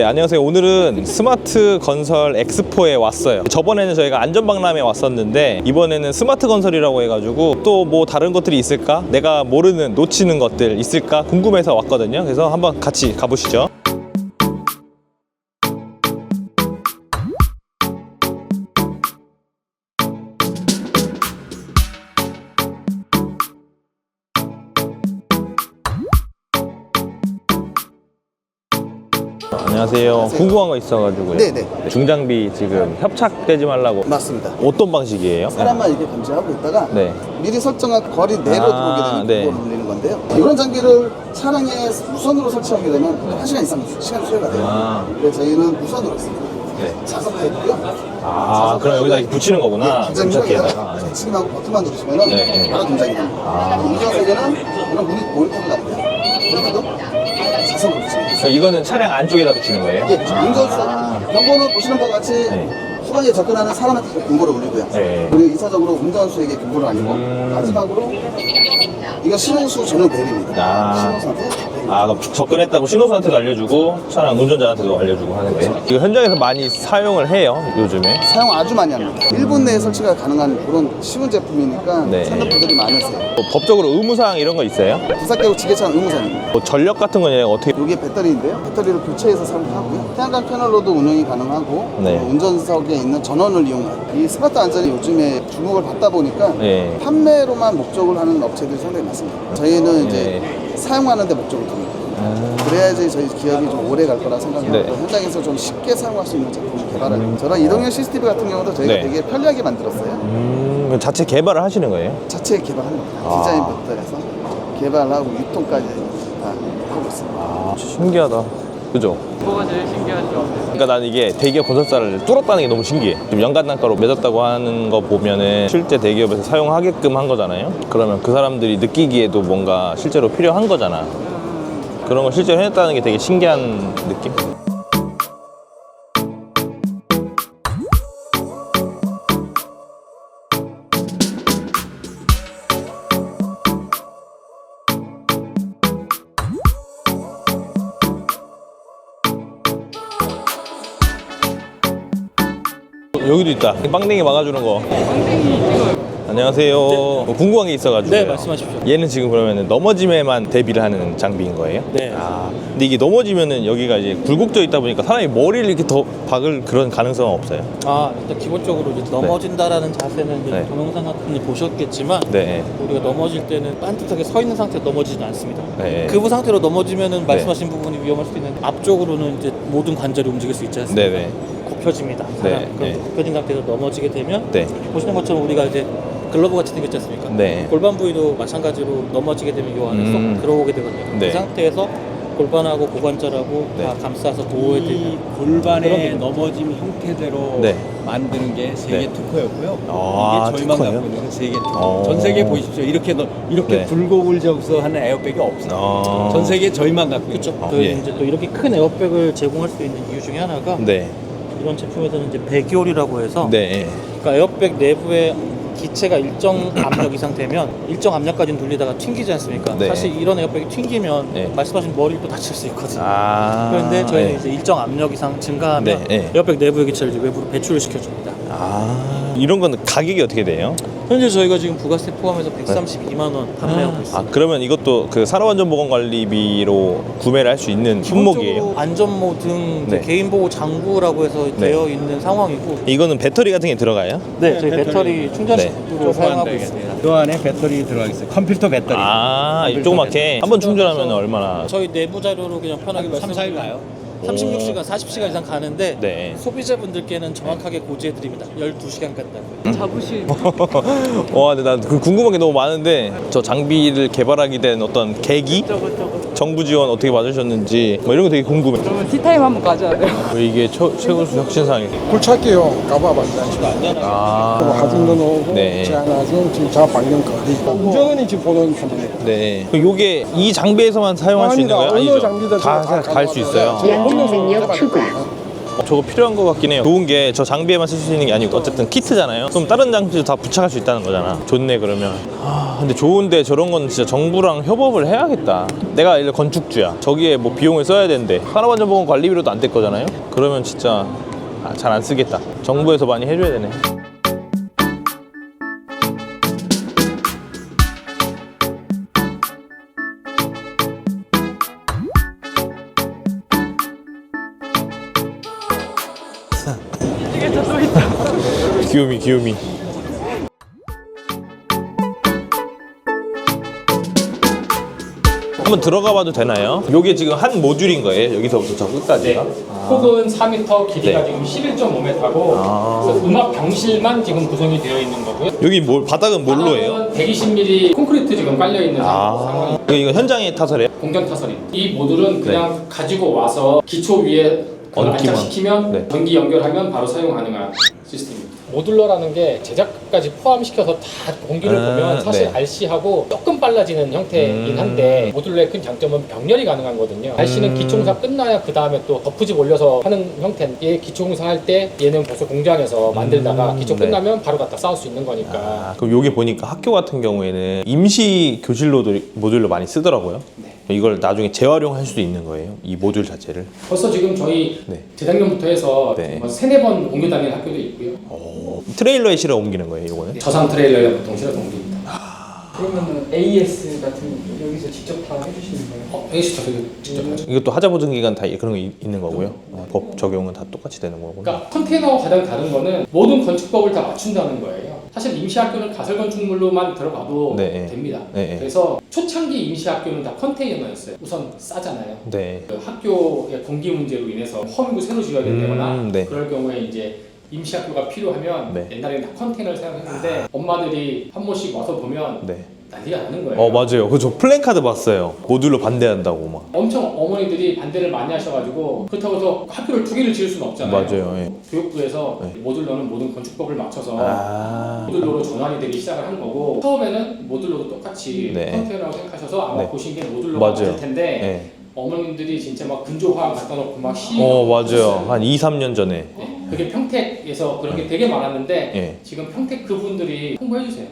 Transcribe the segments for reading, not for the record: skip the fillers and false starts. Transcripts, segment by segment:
네, 안녕하세요. 오늘은 스마트 건설 엑스포에 왔어요. 저번에는 저희가 안전박람회에 왔었는데 이번에는 스마트 건설이라고 해가지고 또 뭐 다른 것들이 있을까? 내가 모르는 놓치는 것들 있을까? 궁금해서 왔거든요. 그래서 한번 같이 가보시죠. 안녕하세요. 궁금한 거 있어가지고요. 네네. 중장비 지금 협착되지 말라고 맞습니다. 어떤 방식이에요? 사람만 이렇게 감지하고 있다가 네. 미리 설정한 거리 내로 들어오게 되면 네. 그걸 올리는 건데요. 이런 장비를 차량에 무선으로 설치하게 되면 1시간 이상 시간이 소요가 돼요. 그래서 저희는 무선으로 했습니다. 네. 자석화 있고요. 그럼 여기다 이렇게 붙이는 거구나. 장비에다가 터치하고 버튼만 누르시면 네. 바로 동작이 됩니다. 운전석에는 이런 모니터가 나옵니다. 모니터도 자석으로 붙입니다. 이거는 차량 안쪽에다 붙이는 거예요? 예, 운전석 경고는 보시는 바와 같이 네. 후방에 접근하는 사람한테 경고를 올리고요. 네. 그리고 2차적으로 운전수에게 경고를 알리고 마지막으로 이건 신호수 전용 벨입니다. 신호 상태. 그럼 접근했다고 신호수한테도 알려주고 차량 운전자한테도 알려주고 하는 거예요? 이거 현장에서 많이 사용을 해요, 요즘에? 사용 아주 많이 합니다. 1분 내에 설치가 가능한 그런 쉬운 제품이니까 네. 찾는 분들이 많으세요. 법적으로 의무사항 이런 거 있어요? 부사개국 지게차는 의무사입니다. 뭐 전력 같은 건 어떻게? 이게 배터리인데요. 배터리를 교체해서 사용하고요. 태양광 패널로도 운영이 가능하고 네. 운전석에 있는 전원을 이용한 이 스마트 안전이 요즘에 주목을 받다 보니까 네. 판매로만 목적을 하는 업체들이 상당히 많습니다. 저희는 이제 사용하는 데 목적을 둡니다. 그래야지 저희 기업이 좀 오래 갈 거라 생각하고 네. 현장에서 좀 쉽게 사용할 수 있는 제품을 개발하려고 저런 이동형 CCTV 같은 경우도 저희가 네. 되게 편리하게 만들었어요. 그럼 자체 개발을 하시는 거예요? 자체 개발한 겁니다. 디자인부터 해서 개발하고 유통까지 다 하고 있습니다. 신기하다. 그죠? 뭐가 제일 신기하죠? 그러니까 난 이게 대기업 건설사를 뚫었다는 게 너무 신기해. 지금 연간 단가로 맺었다고 하는 거 보면은 실제 대기업에서 사용하게끔 한 거잖아요. 그러면 그 사람들이 느끼기에도 뭔가 실제로 필요한 거잖아. 그런 걸 실제로 해냈다는 게 되게 신기한 느낌? 여기도 있다. 빵댕이 막아주는 거. 안녕하세요. 뭐 궁금한 게 있어가지고. 네, 말씀하십시오. 얘는 지금 그러면 넘어짐에만 대비를 하는 장비인 거예요? 네. 근데 이게 넘어지면은 여기가 이제 굴곡져 있다 보니까 사람이 머리를 이렇게 더 박을 그런 가능성은 없어요? 일단 기본적으로 이제 넘어진다라는 자세는 이제 네. 동영상 같은 분 보셨겠지만 네. 우리가 넘어질 때는 빤듯하게 서 있는 상태로 넘어지진 않습니다. 네. 그부 상태로 넘어지면은 말씀하신 부분이 위험할 수도 있는데 앞쪽으로는 이제 모든 관절이 움직일 수 있지 않습니까? 네네. 굽혀집니다. 네. 그럼 네. 굽혀진 상태에서 넘어지게 되면 네. 보시는 것처럼 우리가 이제 글러브 같이 생겼지 않습니까? 네. 골반 부위도 마찬가지로 넘어지게 되면 이 안에 쏙 들어오게 되거든요. 네. 그 상태에서 골반하고 고관절하고 네. 다 감싸서 보호해 이 드리는 골반의 넘어짐 형태대로 네. 만드는 게 세계 네. 특허였고요. 특허요? 이게 저희만 갖고 있는 세계 특허. 오. 전 세계 보십시오. 이렇게 네. 굴곡을 져서 하는 에어백이 없어요. 전 세계 저희만 갖고 있는. 그렇죠. 예. 이제 또 이렇게 큰 에어백을 제공할 수 있는 이유 중에 하나가 네. 이런 제품에서는 이제 배기홀이라고 해서 네. 그러니까 에어백 내부에 기체가 일정 압력 이상 되면 일정 압력까지는 눌리다가 튕기지 않습니까? 네. 사실 이런 에어백이 튕기면 네. 말씀하신 머리를 또 다칠 수 있거든요. 그런데 그런데 저희는 이제 일정 압력 이상 증가하면 네, 네. 에어백 내부의 기체를 이제 외부로 배출을 시켜줍니다. 이런 거는 가격이 어떻게 돼요? 현재 저희가 지금 부가세 포함해서 132만 원 판매하고 있습니다. 그러면 이것도 그 산업안전보건관리비로 구매를 할 수 있는 품목이에요? 기본적으로 안전모 등 이제 네. 개인보호 장구라고 해서 되어 있는 상황이고 이거는 배터리 같은 게 들어가요? 네, 저희 배터리 충전식으로 네. 사용하고 있습니다. 그 안에 배터리 들어가 있어요. 컴퓨터 배터리. 이 조그맣게 한 번 충전하면 얼마나? 저희 내부 자료로 그냥 편하게 3, 4일 가요. 36시간, 40시간 이상 가는데 네. 소비자분들께는 정확하게 고지해드립니다. 12시간 간다고요. 잡으실 와, 근데 난 그 궁금한 게 너무 많은데 저 장비를 개발하게 된 어떤 계기? 정부 지원 어떻게 받으셨는지 뭐 이런 거 되게 궁금해. 그러면 티타임 한번 가져야 돼요. 이게 최고수 혁신상이. 굴착기요. 가봐봤다. 뭐 하중도 넣고 네. 제한하중 지금 좌방향 거리. 운전은이 지금 보는 편이에요. 네. 요게 이 장비에서만 사용할 수 있는 거예요? 어느 아니죠? 장비든 다 갈 수 있어요. 네. 양동생역 추가. 저거 필요한 것 같긴 해요. 좋은 게 저 장비에만 쓸 수 있는 게 아니고 어쨌든 키트잖아요. 그럼 다른 장비도 다 부착할 수 있다는 거잖아. 좋네 그러면. 근데 좋은데 저런 건 진짜 정부랑 협업을 해야겠다. 내가 예를 들어 건축주야. 저기에 뭐 비용을 써야 되는데 산업안전보건 관리비로도 안 될 거잖아요. 그러면 진짜 잘 안 쓰겠다. 정부에서 많이 해줘야 되네. 귀요미. 한번 들어가 봐도 되나요? 요게 지금 한 모듈인 거예요? 여기서부터 저 끝까지가? 폭은 4m, 길이가 네. 지금 11.5m고 음압 병실만 지금 구성이 되어 있는 거고요. 여기 바닥은 뭘로 해요? 바닥은 120mm 콘크리트 지금 깔려 있는 상황이 이거 현장에 타설해요? 공전 타설이. 이 모듈은 그냥 가지고 와서 기초 위에 그걸 얹기만. 안착시키면 네. 전기 연결하면 바로 사용 가능한 시스템입니다. 모듈러라는 게 제작까지 포함시켜서 다 공기를 보면 사실 네. RC하고 조금 빨라지는 형태이긴 한데 모듈러의 큰 장점은 병렬이 가능하거든요. RC는 기초공사 끝나야 그 다음에 또 덧붙임 올려서 하는 형태인데 기초공사 할 때 얘는 벌써 공장에서 만들다가 기초 네. 끝나면 바로 갖다 쌓을 수 있는 거니까. 그럼 여기 보니까 학교 같은 경우에는 임시 교실로도 모듈로 많이 쓰더라고요. 이걸 나중에 재활용할 수도 있는 거예요. 이 모듈 자체를. 벌써 지금 저희 네. 재작년부터 해서 네. 뭐 3-4번 옮겨 다니는 학교도 있고요. 트레일러에 실어 옮기는 거예요, 이거는? 저상 트레일러에 보통 실어서 옮깁니다. 그러면은 AS 같은 거 여기서 직접 다 해주시는 거예요? AS 저도 직접 하죠. 이것도 하자 보증 기간 다 그런 거 있는 거고요. 법 적용은 다 똑같이 되는 거구나. 그러니까 컨테이너와 가장 다른 거는 모든 건축법을 다 맞춘다는 거예요. 사실 임시학교는 가설건축물로만 들어가도 네. 됩니다. 네. 그래서 초창기 임시학교는 다 컨테이너였어요. 우선 싸잖아요. 네. 그 학교의 공기 문제로 인해서 허물고 새로 지어야 된다거나 네. 그럴 경우에 이제 임시학교가 필요하면 네. 옛날에는 다 컨테이너를 사용했는데 엄마들이 한 번씩 와서 보면 네. 난리가 나는 거예요. 맞아요. 저 플랜카드 봤어요. 모듈로 반대한다고 막. 엄청 어머니들이 반대를 많이 하셔가지고 그렇다고 해서 학교를 2개를 지을 수는 없잖아요. 맞아요. 예. 교육부에서 모듈러는 모든 건축법을 맞춰서 아. 모듈러로 전환이 되기 시작을 한 거고 처음에는 모듈러도 똑같이 네. 컨테이너라고 생각하셔서 아마 네. 보신 게 모듈러가 맞아요. 맞을 텐데 네. 어머님들이 진짜 막 근조화학 갖다 놓고 막 맞아요. 한 2, 3년 전에. 그게 평택에서 그런 게 되게 많았는데 네. 지금 평택 그분들이 홍보해 주세요.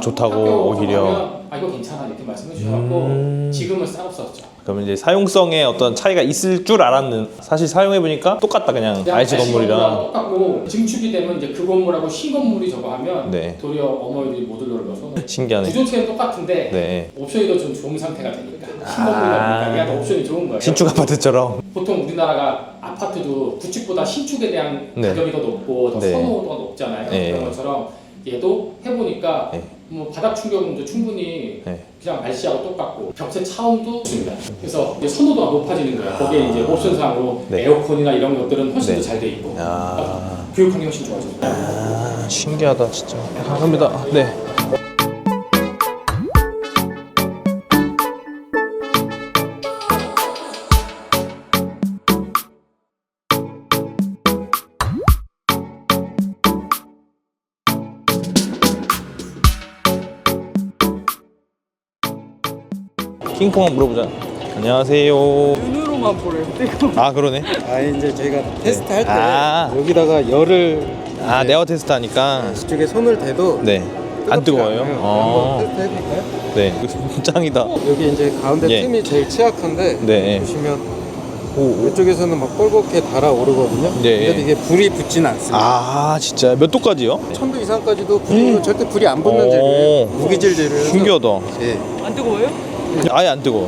좋다고 학교 오히려. 가면, 이거 괜찮아 이렇게 말씀해 주셔갖고 지금은 쌀 없었죠. 그러면 이제 사용성에 어떤 차이가 있을 줄 알았는 사실 사용해 보니까 똑같다 그냥 RC 건물이랑. 똑같고 증축이 되면 이제 그 건물하고 신건물이 저거 하면 네. 도리어 어머니들이 모듈러를 넣어서 신기하네. 구조체는 똑같은데 네. 옵션이 더 좀 좋은 상태가 되니까 신건물이다 보니까 이게 더 옵션이 좋은 거예요. 신축 아파트처럼. 보통 우리나라가 아파트도 구축보다 신축에 대한 네. 가격이 더 높고 더 네. 선호도가 높잖아요. 네. 그런 것처럼 얘도 해보니까 네. 뭐 바닥 충격은 충분히 네. 그냥 RC하고 똑같고 벽체 차온도 좋습니다. 그래서 이제 선호도가 높아지는 거예요. 거기에 이제 옵션상으로 네. 에어컨이나 이런 것들은 훨씬 네. 더 잘 돼 있고 아. 교육 환경이 훨씬 좋아져요. 신기하다 진짜. 감사합니다. 네. 킹콩 한번 물어보자. 안녕하세요. 눈으로만 보래요. 아 그러네. 이제 저희가 테스트 할 때 아. 여기다가 열을 네어 테스트 하니까. 이쪽에 손을 대도 네. 안 뜨거워요? 한번 테스트 해볼까요? 네. 짱이다. 여기 이제 가운데 예. 틈이 제일 취약한데 네. 보시면 오. 이쪽에서는 막 뻘겋게 달아오르거든요. 예. 근데 이게 불이 붙진 않습니다. 아 진짜 몇 도까지요? 1000도 이상까지도 절대 불이 안 붙는 재료예요. 무기질 재료예요. 신기하다. 예. 아예 안 뜨거워.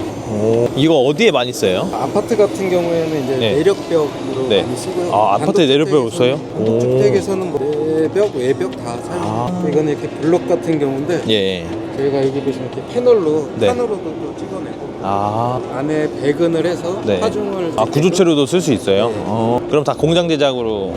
이거 어디에 많이 써요? 아파트 같은 경우에는 이제 네. 내력벽으로 네. 많이 쓰고요. 아파트에 내력벽을 써요? 단독주택에서는 뭐 내벽, 외벽 다 사용해요. 이거는 이렇게 블록 같은 경우인데 예. 저희가 여기 보시면 이렇게 패널로 네. 판으로도 또 찍어내고 안에 배근을 해서 네. 하중을 구조체로도 쓸 수 있어요? 그럼 다 공장 제작으로.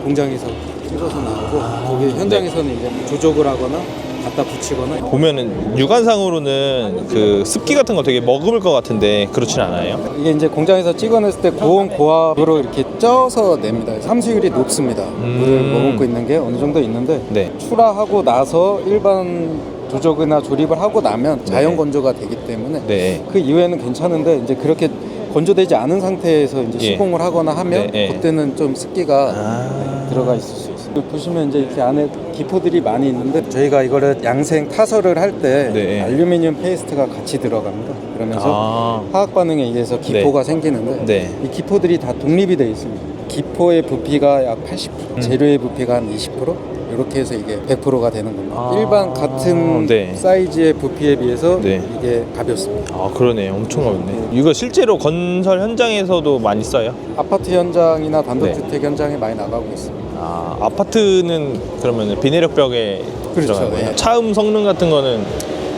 공장에서 찍어서 나오고 거기 현장에서는 이제 조족을 하거나 갖다 붙이거나 보면은 육안상으로는 그 습기 같은 거 되게 머금을 것 같은데 그렇진 않아요? 이게 이제 공장에서 찍어냈을 때 고온 고압으로 이렇게 쪄서 냅니다. 함수율이 높습니다. 물을 머금고 있는 게 어느 정도 있는데 네. 출하하고 나서 일반 조족이나 조립을 하고 나면 자연 건조가 되기 때문에 네. 그 이후에는 괜찮은데 이제 그렇게 건조되지 않은 상태에서 이제 예. 시공을 하거나 하면 네, 예. 그때는 좀 습기가 들어가 있을 수 있습니다. 보시면 이제 이렇게 안에 기포들이 많이 있는데 저희가 이거를 양생 타설을 할 때 네. 알루미늄 페이스트가 같이 들어갑니다. 그러면서 화학 반응에 의해서 기포가 생기는데 네. 이 기포들이 다 독립이 되어 있습니다. 기포의 부피가 약 80%, 재료의 부피가 한 20%, 이렇게 해서 이게 100%가 되는 겁니다. 일반 같은 네. 사이즈의 부피에 비해서 네. 이게 가볍습니다. 아 그러네, 엄청 가볍네. 이거 실제로 건설 현장에서도 많이 써요? 아파트 현장이나 단독주택 현장에 많이 나가고 있습니다. 아, 아파트는 그러면 비내력 벽에 그렇죠, 들어가는 거예요? 예. 차음 성능 같은 거는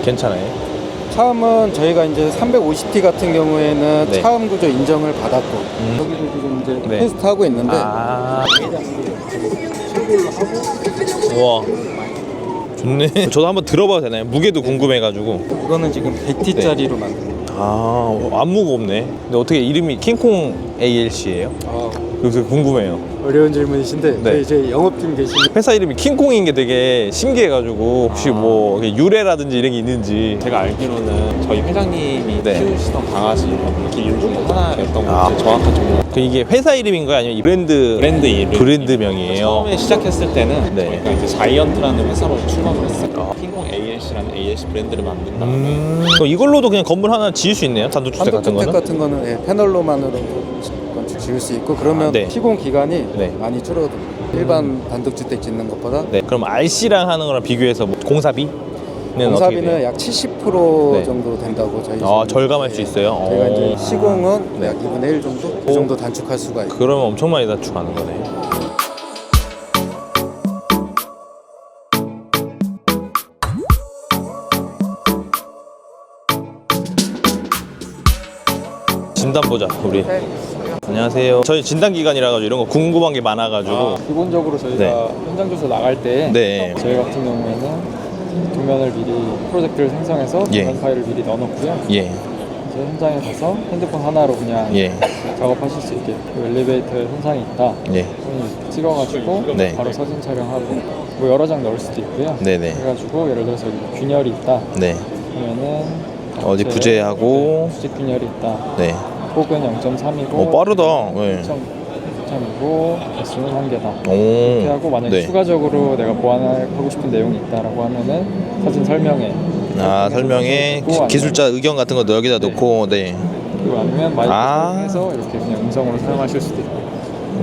괜찮아요? 차음은 저희가 이제 350T 같은 경우에는 네. 차음 구조 인정을 받았고 여기도 지금 이제 네. 테스트하고 있는데 우와, 좋네. 저도 한번 들어봐도 되나요? 무게도 궁금해가지고. 이거는 지금 100T짜리로 만든 겁니다. 안 무겁네. 근데 어떻게 이름이 킹콩 ALC예요? 그래서 궁금해요. 어려운 질문이신데 네. 저희 이제 영업팀 계시는 회사 이름이 킹콩인 게 되게 신기해가지고 혹시 뭐 유래라든지 이런 게 있는지. 제가 알기로는 저희 회장님이 네. 키우시던 강아지 길 중에 하나였던 것 같아요. 정확한 정보. 그 이게 회사 이름인 거예요? 아니면 이 브랜드 이름. 브랜드명이에요? 처음에 시작했을 때는 네. 저희가 이제 자이언트라는 회사로 출범을 했어요. 킹콩 ALC라는 ALC 브랜드를 만든 다음에 그럼 이걸로도 그냥 건물 하나 지을 수 있네요? 단독주택 같은 단독주택 거는? 같은 거는 예, 패널로만으로도 건축 지을 수 있고 그러면 네. 시공 기간이 네. 많이 줄어듭니다. 일반 단독주택 짓는 것보다 네. 그럼 RC랑 하는 거랑 비교해서 뭐 공사비? 공사비는 약 70% 네. 정도 된다고 저희 절감할 수 있어요? 저희가 이제 오. 시공은 네. 약 2분의 1 정도? 그 정도 단축할 수가 있고 그러면 엄청 많이 단축하는 거네. 진단 보자 우리. 안녕하세요. 저희 진단 기간이라 가지고 이런 거 궁금한 게 많아가지고. 기본적으로 저희가 네. 현장 조사 나갈 때 네. 저희 같은 경우에는 도면을 미리 프로젝트를 생성해서 예. 도면 파일을 미리 넣어놓고요. 예. 이제 현장에 가서 핸드폰 하나로 그냥 예. 작업하실 수 있게 그 엘리베이터에 현상이 있다. 예. 찍어가지고 네. 바로 사진 촬영하고 뭐 여러 장 넣을 수도 있고요. 네네. 그래가지고 예를 들어서 여기 균열이 있다. 네. 그러면은 어디 부재하고. 부재 균열이 있다. 네. 혹은 0.3이고 빠르다. 네. 0.3이고 개수는 1개다. 오. 이렇게 하고 만약에 네. 추가적으로 내가 보완하고 싶은 내용이 있다라고 하면은 사진 설명에 설명에 또 기술자 의견 같은 것도 여기다 놓고. 네. 그리고 아니면 마이크 아. 사용해서 이렇게 그냥 음성으로 사용하실 수도 있고.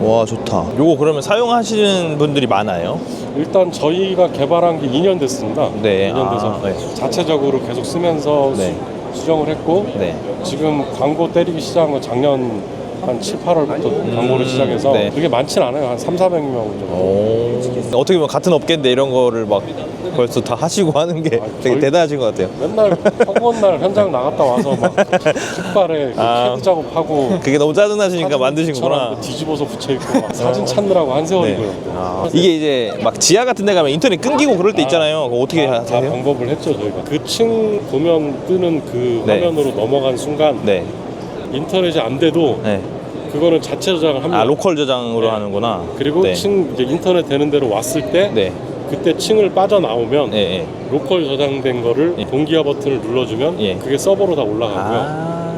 와, 좋다. 요거 그러면 사용하시는 분들이 많아요? 일단 저희가 개발한 게 2년 됐습니다. 네. 2년 돼서 네. 자체적으로 계속 쓰면서 네. 수정을 했고 네. 지금 광고 때리기 시작한 건 작년 한 7, 8월부터 광고를 시작해서 네. 그게 많지는 않아요. 한 3, 400명 정도. 오. 어떻게 보면 같은 업계인데 이런 거를 막 벌써 다 하시고 하는 게 되게 저희- 대단하신 것 같아요. 맨날 허구한 날 현장 나갔다 와서 막 킥발에 캐드 작업하고 그게 너무 짜증나시니까 만드신구나. 사진 뒤집어서 붙여있고 막 사진 찾느라고 한 세월이고요. 이게 이제 막 지하 같은 데 가면 인터넷 끊기고 그럴 때 있잖아요. 그거 어떻게 다 하세요? 방법을 했죠 저희가. 그 층 보면 뜨는 그 네. 화면으로 넘어간 순간 네. 인터넷이 안 돼도 네. 그거는 자체 저장을 합니다. 로컬 저장으로 네. 하는구나. 그리고 네. 층 이제 인터넷 되는 대로 왔을 때 네. 그때 층을 빠져나오면 네. 네. 로컬 저장된 거를 예. 동기화 버튼을 눌러주면 예. 그게 서버로 다 올라가고요.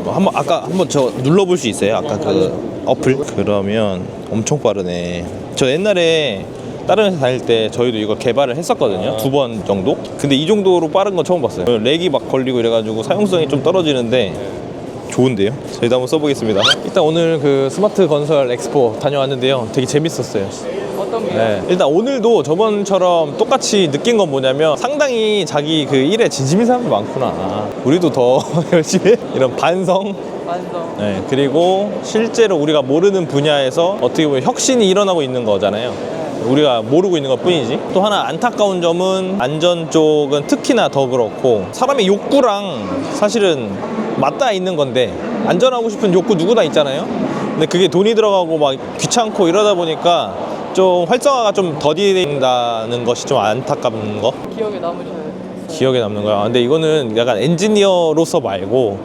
한번 저 눌러볼 수 있어요? 아까 그 어플? 그러면 엄청 빠르네. 저 옛날에 다른 회사 다닐 때 저희도 이거 개발을 했었거든요. 2번 정도? 근데 이 정도로 빠른 건 처음 봤어요. 렉이 막 걸리고 이래가지고 사용성이 좀 떨어지는데 좋은데요? 저희도 한번 써보겠습니다. 일단 오늘 그 스마트 건설 엑스포 다녀왔는데요. 되게 재밌었어요. 어떤 게요? 네. 일단 오늘도 저번처럼 똑같이 느낀 건 뭐냐면 상당히 자기 그 일에 진심인 사람이 많구나. 우리도 더 열심히 해? 이런 반성. 네. 그리고 실제로 우리가 모르는 분야에서 어떻게 보면 혁신이 일어나고 있는 거잖아요. 우리가 모르고 있는 것 뿐이지. 또 하나 안타까운 점은 안전 쪽은 특히나 더 그렇고 사람의 욕구랑 사실은 맞닿아 있는 건데 안전하고 싶은 욕구 누구나 있잖아요. 근데 그게 돈이 들어가고 막 귀찮고 이러다 보니까 좀 활성화가 좀 더딘다는 것이 좀 안타까운 거. 기억에 남는 거야. 근데 이거는 약간 엔지니어로서 말고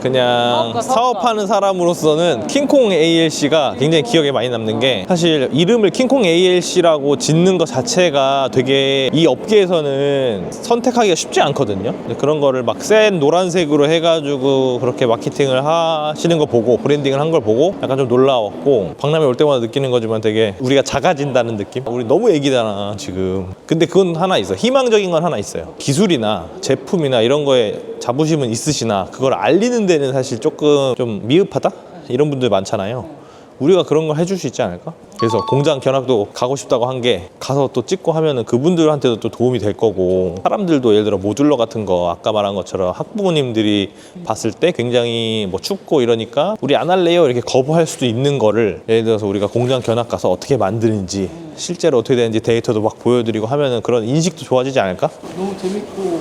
그냥 사업하는 사람으로서는 킹콩 ALC가 굉장히 기억에 많이 남는 게 사실 이름을 킹콩 ALC라고 짓는 것 자체가 되게 이 업계에서는 선택하기가 쉽지 않거든요. 근데 그런 거를 막 센 노란색으로 해가지고 그렇게 마케팅을 하시는 거 보고 브랜딩을 한 걸 보고 약간 좀 놀라웠고 박람회 올 때마다 느끼는 거지만 되게 우리가 작아진다는 느낌? 우리 너무 애기잖아 지금. 근데 그건 하나 있어. 희망적인 건 하나 있어요. 기술이나 제품이나 이런 거에 자부심은 있으시나 그걸 알리는 데는 사실 조금 좀 미흡하다? 이런 분들 많잖아요. 우리가 그런 걸 해줄 수 있지 않을까? 그래서 공장 견학도 가고 싶다고 한 게 가서 또 찍고 하면은 그분들한테도 또 도움이 될 거고 사람들도 예를 들어 모듈러 같은 거 아까 말한 것처럼 학부모님들이 봤을 때 굉장히 뭐 춥고 이러니까 우리 안 할래요 이렇게 거부할 수도 있는 거를 예를 들어서 우리가 공장 견학 가서 어떻게 만드는지 실제로 어떻게 되는지 데이터도 막 보여드리고 하면은 그런 인식도 좋아지지 않을까? 너무 재밌고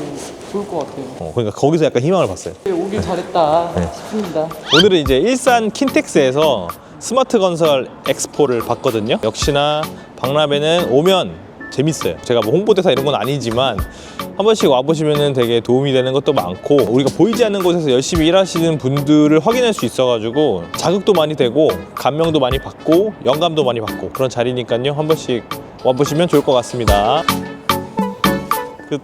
좋을 것 같아요. 그러니까 거기서 약간 희망을 봤어요. 오길 잘했다 싶습니다. 오늘은 이제 일산 킨텍스에서 스마트 건설 엑스포를 봤거든요. 역시나 박람회는 오면 재밌어요. 제가 뭐 홍보대사 이런 건 아니지만 한 번씩 와보시면 되게 도움이 되는 것도 많고 우리가 보이지 않는 곳에서 열심히 일하시는 분들을 확인할 수 있어가지고 자극도 많이 되고 감명도 많이 받고 영감도 많이 받고 그런 자리니까요. 한 번씩 와보시면 좋을 것 같습니다. 끝.